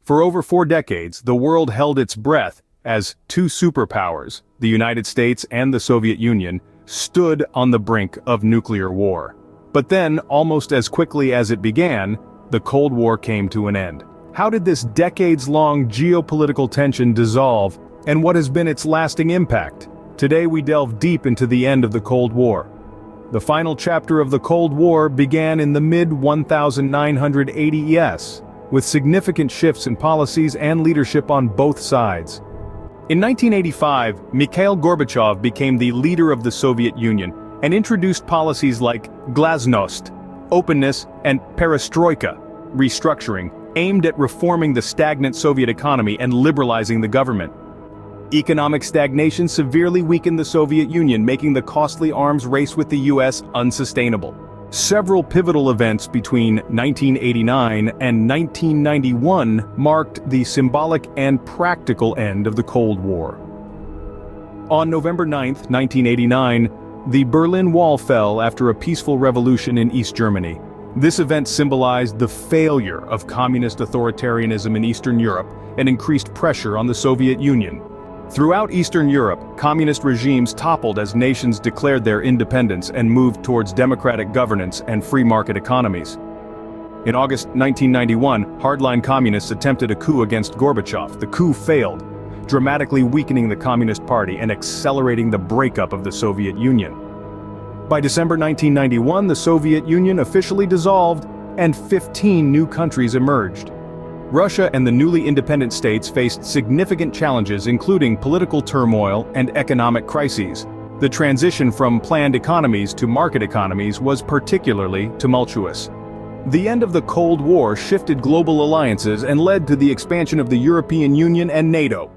For over 4 decades, the world held its breath as two superpowers, the United States and the Soviet Union, stood on the brink of nuclear war. But then, almost as quickly as it began, the Cold War came to an end. How did this decades-long geopolitical tension dissolve, and what has been its lasting impact? Today we delve deep into the end of the Cold War. The final chapter of the Cold War began in the mid-1980s, with significant shifts in policies and leadership on both sides. In 1985, Mikhail Gorbachev became the leader of the Soviet Union and introduced policies like glasnost, openness, and perestroika, restructuring, aimed at reforming the stagnant Soviet economy and liberalizing the government. Economic stagnation severely weakened the Soviet Union, making the costly arms race with the US unsustainable. Several pivotal events between 1989 and 1991 marked the symbolic and practical end of the Cold War. On November 9, 1989, the Berlin Wall fell after a peaceful revolution in East Germany. This event symbolized the failure of communist authoritarianism in Eastern Europe and increased pressure on the Soviet Union. Throughout Eastern Europe, communist regimes toppled as nations declared their independence and moved towards democratic governance and free market economies. In August 1991, hardline communists attempted a coup against Gorbachev. The coup failed, dramatically weakening the Communist Party and accelerating the breakup of the Soviet Union. By December 1991, the Soviet Union officially dissolved, and 15 new countries emerged. Russia and the newly independent states faced significant challenges, including political turmoil and economic crises. The transition from planned economies to market economies was particularly tumultuous. The end of the Cold War shifted global alliances and led to the expansion of the European Union and NATO.